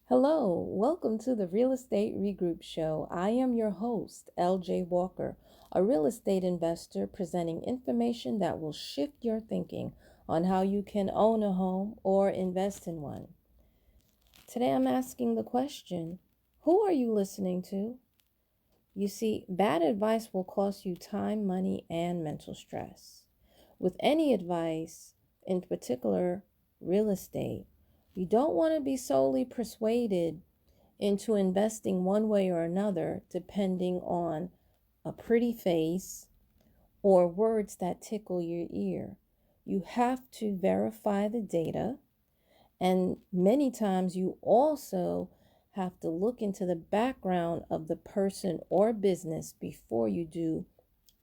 Hello, welcome to the Real Estate Regroup Show. I am your host, LJ Walker, a real estate investor presenting information that will shift your thinking on how you can own a home or invest in one. Today I'm asking the question, who are you listening to? You see, bad advice will cost you time, money, and mental stress. With any advice, in particular real estate, you don't want to be solely persuaded into investing one way or another depending on a pretty face or words that tickle your ear. You have to verify the data, and many times you also have to look into the background of the person or business before you do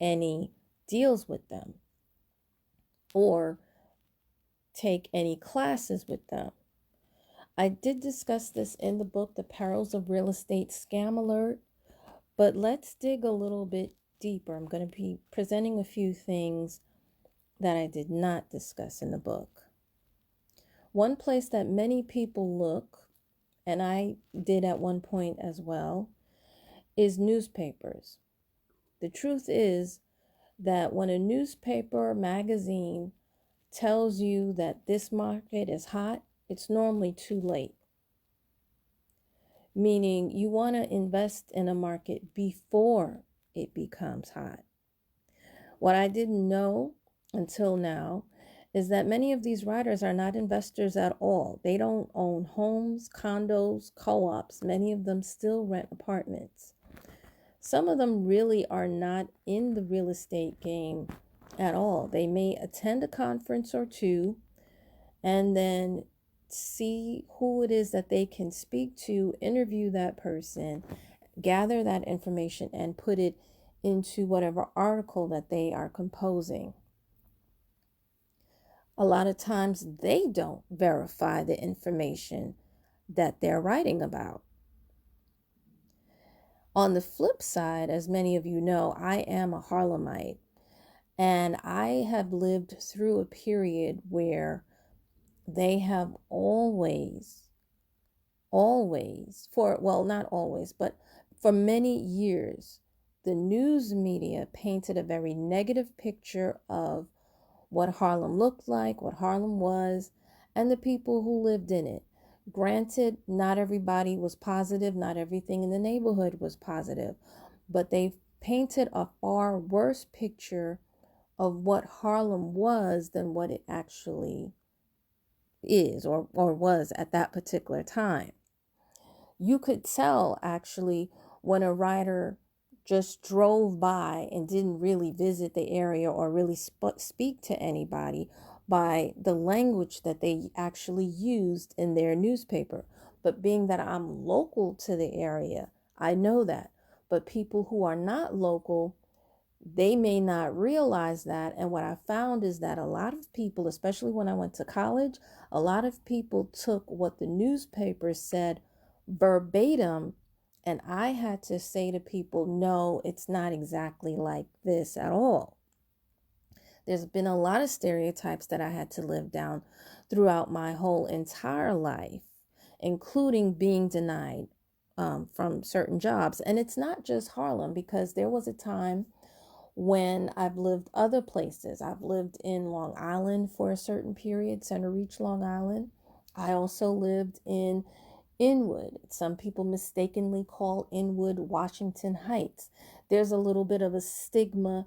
any deals with them or take any classes with them. I did discuss this in the book, The Perils of Real Estate Scam Alert, but let's dig a little bit deeper. I'm going to be presenting a few things that I did not discuss in the book. One place that many people look, and I did at one point as well, is newspapers. The truth is that when a newspaper or magazine tells you that this market is hot, it's normally too late. Meaning you want to invest in a market before it becomes hot. What I didn't know until now is that many of these writers are not investors at all. They don't own homes, condos, co-ops. Many of them still rent apartments. Some of them really are not in the real estate game at all. They may attend a conference or two and then see who it is that they can speak to, interview that person, gather that information, and put it into whatever article that they are composing. A lot of times they don't verify the information that they're writing about. On the flip side, as many of you know, I am a Harlemite, and I have lived through a period where they have always, not always, but for many years, the news media painted a very negative picture of what Harlem looked like, what Harlem was, and the people who lived in it. Granted, not everybody was positive, not everything in the neighborhood was positive, but they painted a far worse picture of what Harlem was than what it actually is or was at that particular time. You could tell actually when a writer just drove by and didn't really visit the area or really speak to anybody by the language that they actually used in their newspaper. But being that I'm local to the area, I know that. But people who are not local, they may not realize that. And what I found is that a lot of people, especially when I went to college, a lot of people took what the newspaper said verbatim, and I had to say to people, no, it's not exactly like this at all. There's been a lot of stereotypes that I had to live down throughout my whole entire life, including being denied from certain jobs. And it's not just Harlem, because there was a time when I've lived other places. I've lived in Long Island for a certain period, Center Reach, Long Island. I also lived in Inwood. Some people mistakenly call Inwood Washington Heights. There's a little bit of a stigma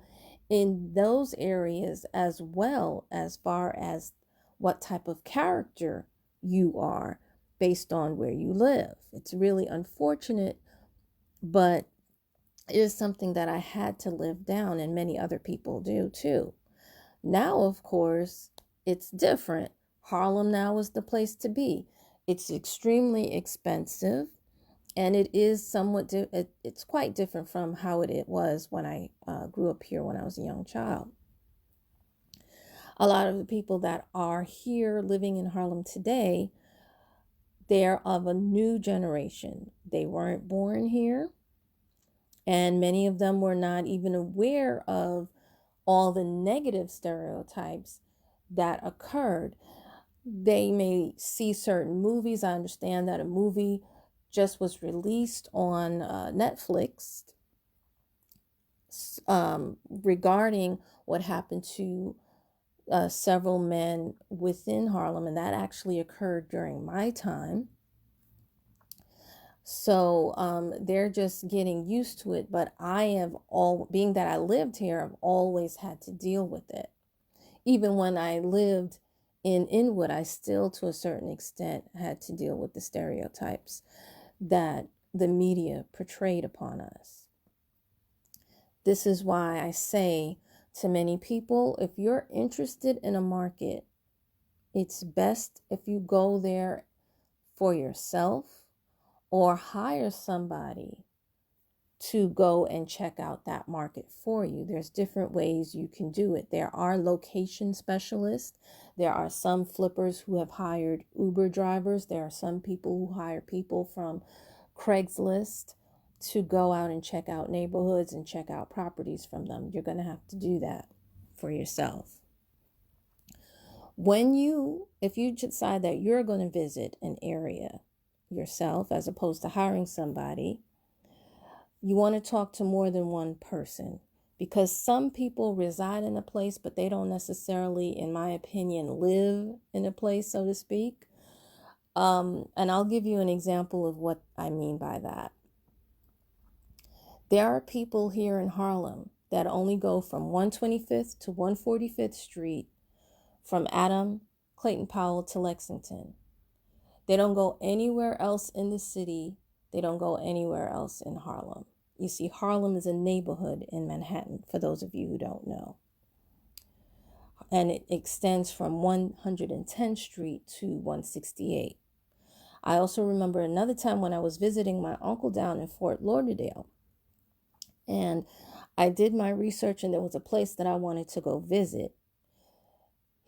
in those areas as well, as far as what type of character you are based on where you live. It's really unfortunate, but it is something that I had to live down, and many other people do too. Now, of course, it's different. Harlem now is the place to be. It's extremely expensive, and it is it's quite different from how it was when I grew up here when I was a young child. A lot of the people that are here living in Harlem today, they're of a new generation. They weren't born here, and many of them were not even aware of all the negative stereotypes that occurred. They may see certain movies. I understand that a movie just was released on Netflix regarding what happened to several men within Harlem, and that actually occurred during my time. So they're just getting used to it. But I have being that I lived here, I've always had to deal with it. Even when I lived in Inwood, I still, to a certain extent, had to deal with the stereotypes that the media portrayed upon us. This is why I say to many people, if you're interested in a market, it's best if you go there for yourself or hire somebody to go and check out that market for you. There's different ways you can do it. There are location specialists. There are some flippers who have hired Uber drivers. There are some people who hire people from Craigslist to go out and check out neighborhoods and check out properties from them. You're going to have to do that for yourself. If you decide that you're going to visit an area yourself as opposed to hiring somebody, you want to talk to more than one person, because some people reside in a place, but they don't necessarily, in my opinion, live in a place, so to speak. And I'll give you an example of what I mean by that. There are people here in Harlem that only go from 125th to 145th Street, from Adam Clayton Powell to Lexington. They don't go anywhere else in the city. They don't go anywhere else in Harlem. You see, Harlem is a neighborhood in Manhattan, for those of you who don't know. And it extends from 110th Street to 168. I also remember another time when I was visiting my uncle down in Fort Lauderdale. And I did my research, and there was a place that I wanted to go visit.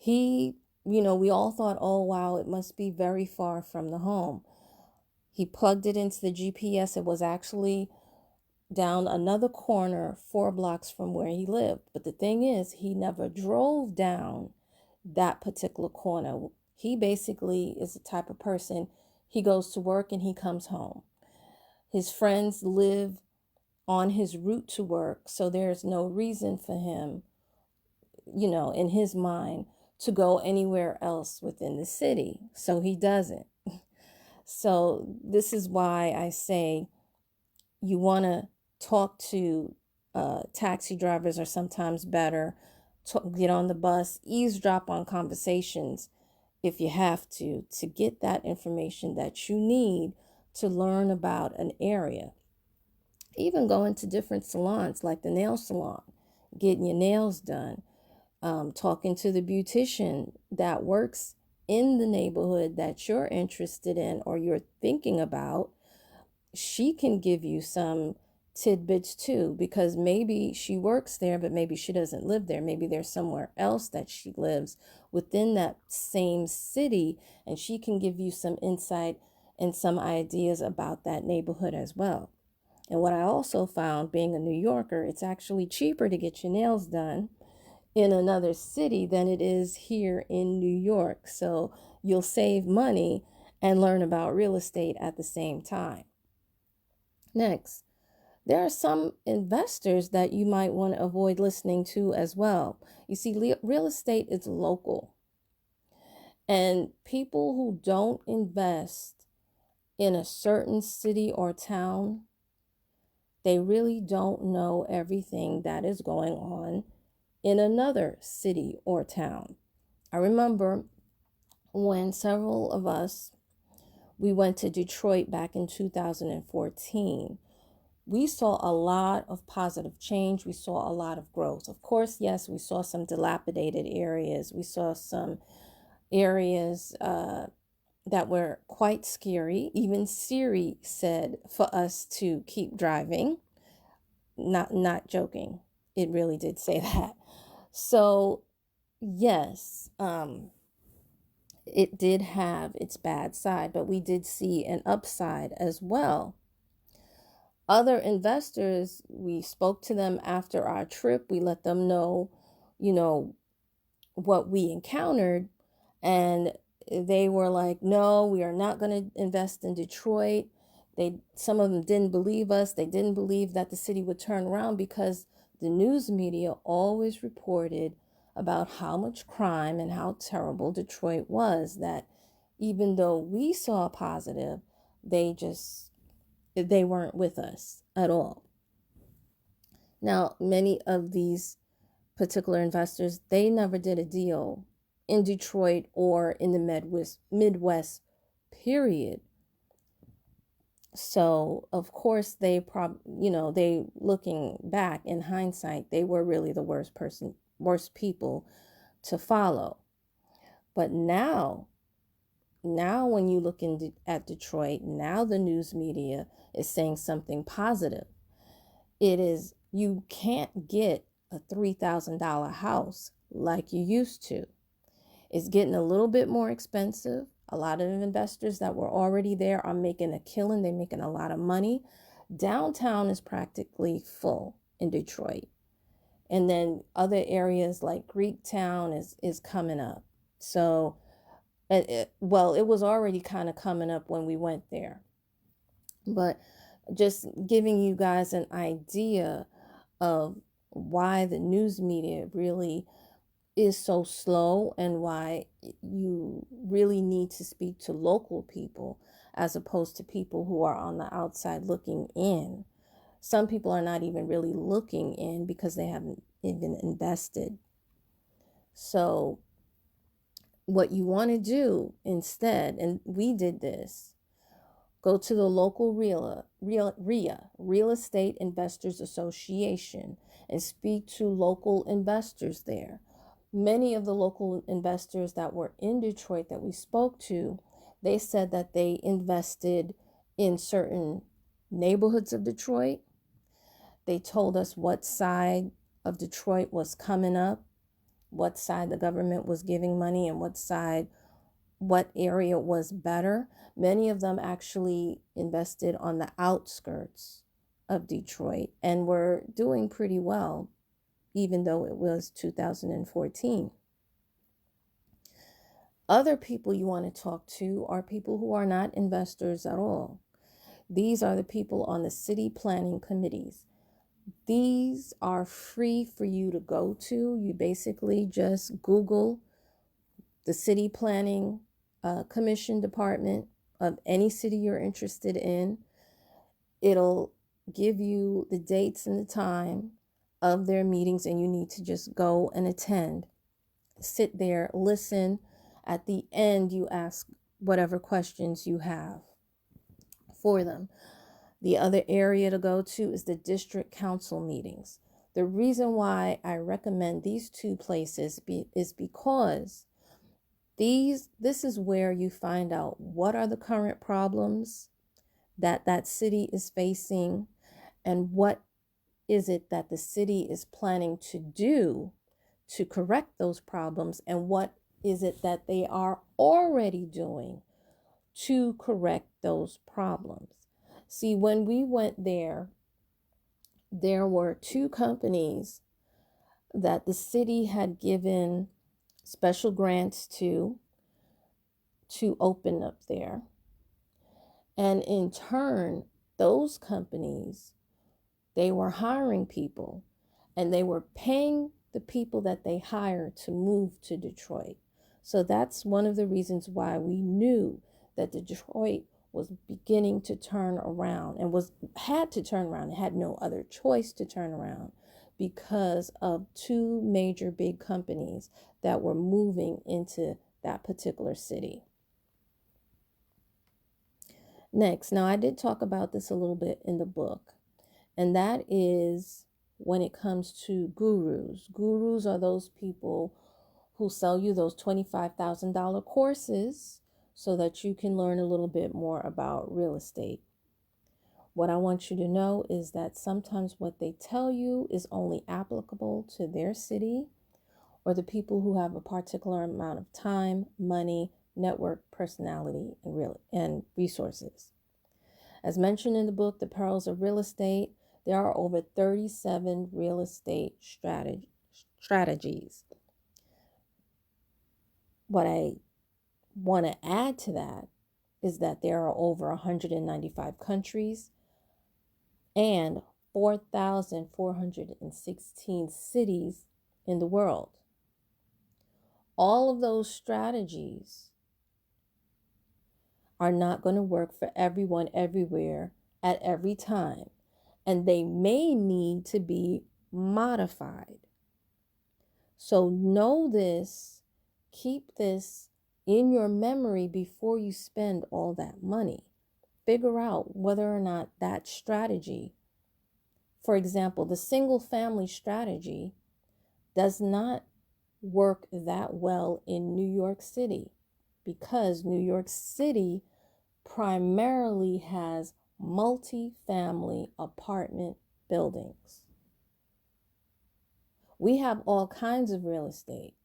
We all thought, oh, wow, it must be very far from the home. He plugged it into the GPS. It was actually down another corner, 4 blocks from where he lived. But the thing is, he never drove down that particular corner. He basically is the type of person, he goes to work and he comes home. His friends live on his route to work, so there's no reason for him, in his mind, to go anywhere else within the city. So he doesn't. So this is why I say you want to talk to taxi drivers, are sometimes better. Get on the bus, eavesdrop on conversations if you have to get that information that you need to learn about an area. Even going to different salons like the nail salon, getting your nails done, talking to the beautician that works in the neighborhood that you're interested in or you're thinking about. She can give you some tidbits too, because maybe she works there, but maybe she doesn't live there. Maybe there's somewhere else that she lives within that same city, and she can give you some insight and some ideas about that neighborhood as well. And what I also found, being a New Yorker, it's actually cheaper to get your nails done in another city than it is here in New York. So you'll save money and learn about real estate at the same time. Next, there are some investors that you might want to avoid listening to as well. You see, real estate is local. And people who don't invest in a certain city or town, they really don't know everything that is going on in another city or town. I remember when several of us, we went to Detroit back in 2014. We saw a lot of positive change. We saw a lot of growth. Of course, yes, we saw some dilapidated areas. We saw some areas that were quite scary. Even Siri said for us to keep driving. Not joking. It really did say that. So, yes, it did have its bad side, but we did see an upside as well. Other investors, we spoke to them after our trip. We let them know, what we encountered. And they were like, no, we are not going to invest in Detroit. Some of them didn't believe us. They didn't believe that the city would turn around because the news media always reported about how much crime and how terrible Detroit was, that even though we saw positive, they weren't with us at all. Now, many of these particular investors, they never did a deal in Detroit or in the Midwest, period. So, of course, they looking back in hindsight, they were really the worst people to follow. But now when you look at Detroit, now the news media is saying something positive. It is, you can't get a $3,000 house like you used to. It's getting a little bit more expensive. A lot of investors that were already there are making a killing. They're making a lot of money. Downtown is practically full in Detroit. And then other areas like Greektown is coming up. So, it was already kind of coming up when we went there. But just giving you guys an idea of why the news media really is so slow and why you really need to speak to local people as opposed to people who are on the outside looking in. Some people are not even really looking in because they haven't even invested. So what you want to do instead, and we did this, go to the local RIA, Real Estate Investors Association, and speak to local investors there. Many of the local investors that were in Detroit that we spoke to, they said that they invested in certain neighborhoods of Detroit. They told us what side of Detroit was coming up, what side the government was giving money, and what area was better. Many of them actually invested on the outskirts of Detroit and were doing pretty well, even though it was 2014. Other people you want to talk to are people who are not investors at all. These are the people on the city planning committees. These are free for you to go to. You basically just Google the city planning commission department of any city you're interested in. It'll give you the dates and the time of their meetings, and you need to just go and attend. Sit there, listen. At the end, you ask whatever questions you have for them. The other area to go to is the district council meetings. The reason why I recommend these two places is because this is where you find out what are the current problems that city is facing, and what is it that the city is planning to do to correct those problems, and what is it that they are already doing to correct those problems. See, when we went there were two companies that the city had given special grants to open up there. And in turn, those companies, they were hiring people, and they were paying the people that they hired to move to Detroit. So that's one of the reasons why we knew that Detroit was beginning to turn around, and had to turn around. It had no other choice to turn around because of two major big companies that were moving into that particular city. Next, now I did talk about this a little bit in the book, and that is when it comes to gurus. Gurus are those people who sell you those $25,000 courses so that you can learn a little bit more about real estate. What I want you to know is that sometimes what they tell you is only applicable to their city or the people who have a particular amount of time, money, network, personality, and resources. As mentioned in the book, The Perils of Real Estate, there are over 37 real estate strategies. What want to add to that is that there are over 195 countries and 4,416 cities in the world. All of those strategies are not going to work for everyone everywhere at every time, and they may need to be modified. So know this, keep this in your memory before you spend all that money. Figure out whether or not that strategy, for example, the single family strategy, does not work that well in New York City, because New York City primarily has multi-family apartment buildings. We have all kinds of real estate,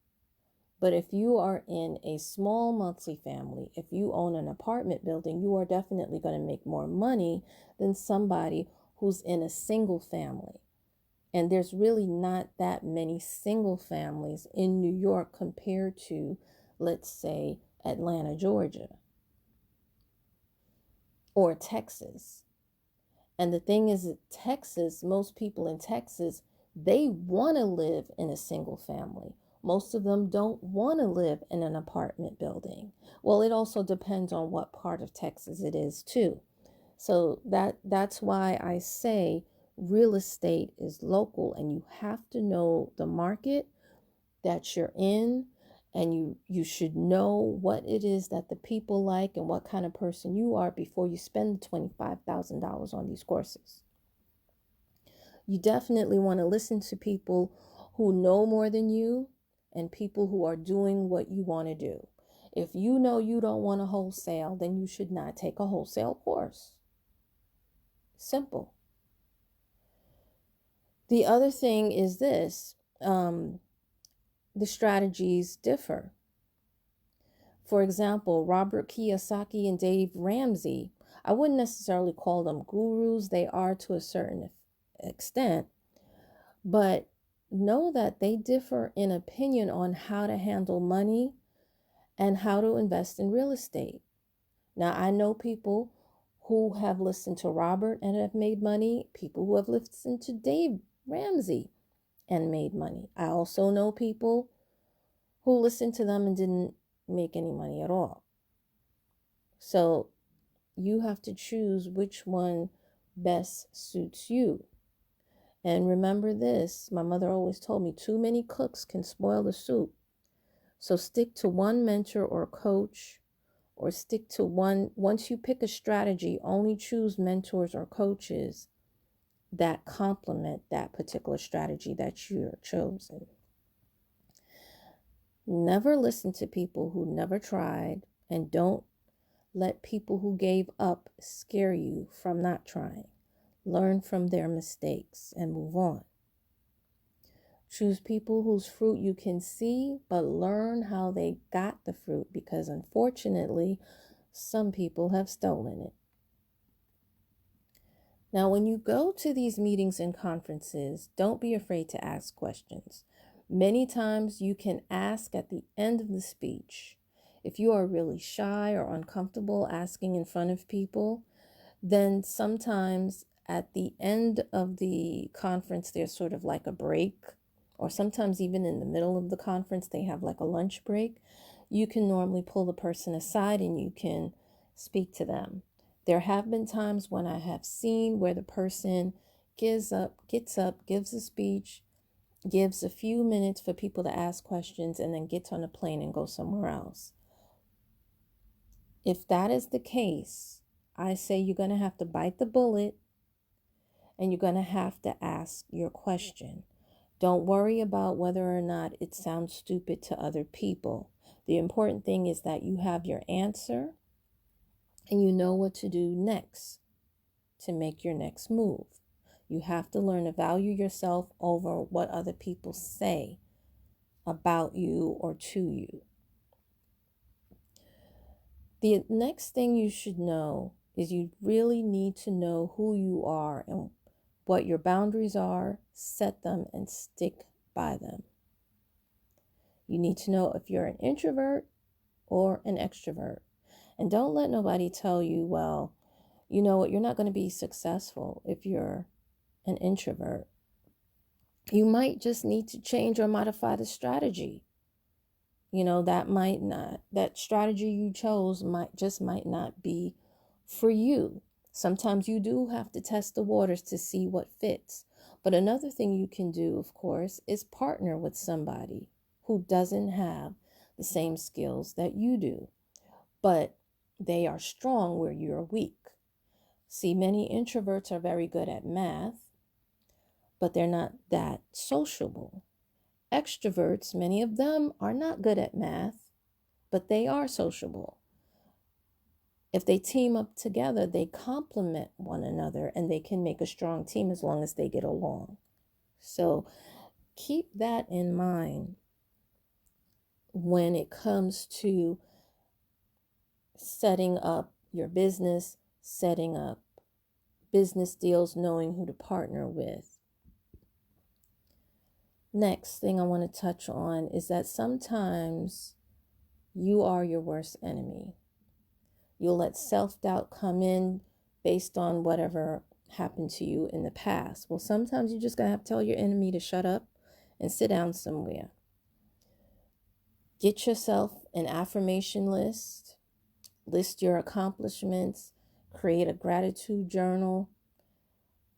but if you are in a small multi-family, if you own an apartment building, you are definitely going to make more money than somebody who's in a single family. And there's really not that many single families in New York compared to, let's say, Atlanta, Georgia, or Texas. And the thing is that Texas, most people in Texas, they want to live in a single family. Most of them don't want to live in an apartment building. Well, it also depends on what part of Texas it is too. So that's why I say real estate is local, and you have to know the market that you're in, and you should know what it is that the people like and what kind of person you are before you spend the $25,000 on these courses. You definitely want to listen to people who know more than you and people who are doing what you want to do. If you know you don't want to wholesale, then you should not take a wholesale course. Simple. The other thing is this, the strategies differ. For example, Robert Kiyosaki and Dave Ramsey, I wouldn't necessarily call them gurus. They are to a certain extent, but know that they differ in opinion on how to handle money and how to invest in real estate. Now, I know people who have listened to Robert and have made money, people who have listened to Dave Ramsey and made money. I also know people who listened to them and didn't make any money at all. So you have to choose which one best suits you. And remember this, my mother always told me, too many cooks can spoil the soup. So stick to one mentor or coach, or stick to one. Once you pick a strategy, only choose mentors or coaches that complement that particular strategy that you're chosen. Never listen to people who never tried, and don't let people who gave up scare you from not trying. Learn from their mistakes and move on. Choose people whose fruit you can see, but learn how they got the fruit, because unfortunately, some people have stolen it. Now, when you go to these meetings and conferences, don't be afraid to ask questions. Many times you can ask at the end of the speech. If you are really shy or uncomfortable asking in front of people, then sometimes at the end of the conference, there's sort of like a break, or sometimes even in the middle of the conference, they have like a lunch break. You can normally pull the person aside and you can speak to them. There have been times when I have seen where the person gets up, gives a speech, gives a few minutes for people to ask questions, and then gets on a plane and goes somewhere else. If that is the case, I say you're going to have to bite the bullet and you're going to have to ask your question. Don't worry about whether or not it sounds stupid to other people. The important thing is that you have your answer and you know what to do next to make your next move. You have to learn to value yourself over what other people say about you or to you. The next thing you should know is you really need to know who you are and what your boundaries are, set them and stick by them. You need to know if you're an introvert or an extrovert. And don't let nobody tell you, well, you know what, you're not going to be successful if you're an introvert. You might just need to change or modify the strategy. That strategy you chose might not be for you. Sometimes you do have to test the waters to see what fits. But another thing you can do, of course, is partner with somebody who doesn't have the same skills that you do, but they are strong where you're weak. See, many introverts are very good at math, but they're not that sociable. Extroverts, many of them are not good at math, but they are sociable. If they team up together, they complement one another and they can make a strong team as long as they get along. So keep that in mind when it comes to setting up your business, setting up business deals, knowing who to partner with. Next thing I want to touch on is that sometimes you are your worst enemy. You'll let self-doubt come in based on whatever happened to you in the past. Well, sometimes you just gotta have to tell your enemy to shut up and sit down somewhere. Get yourself an affirmation list. List your accomplishments. Create a gratitude journal.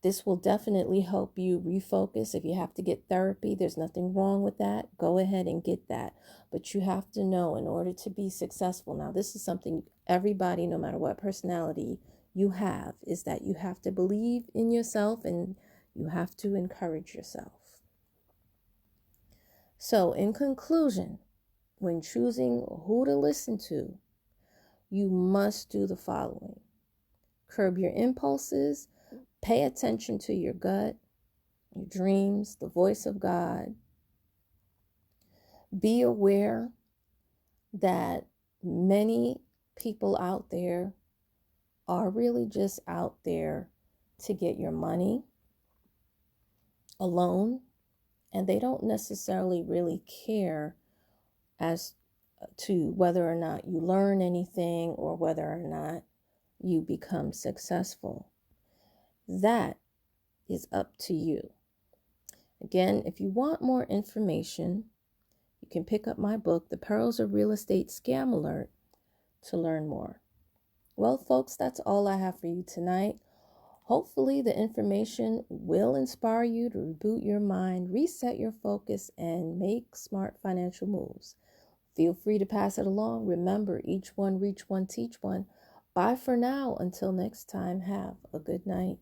This will definitely help you refocus. If you have to get therapy, there's nothing wrong with that. Go ahead and get that. But you have to know, in order to be successful, now this is something everybody, no matter what personality you have, is that you have to believe in yourself and you have to encourage yourself. So in conclusion, when choosing who to listen to, you must do the following. Curb your impulses. Pay attention to your gut, your dreams, the voice of God. Be aware that many people out there are really just out there to get your money alone, and they don't necessarily really care as to whether or not you learn anything or whether or not you become successful. That is up to you. Again, if you want more information, you can pick up my book, The Perils of Real Estate Scam Alert, to learn more. Well, folks, that's all I have for you tonight. Hopefully, the information will inspire you to reboot your mind, reset your focus, and make smart financial moves. Feel free to pass it along. Remember, each one, reach one, teach one. Bye for now. Until next time, have a good night.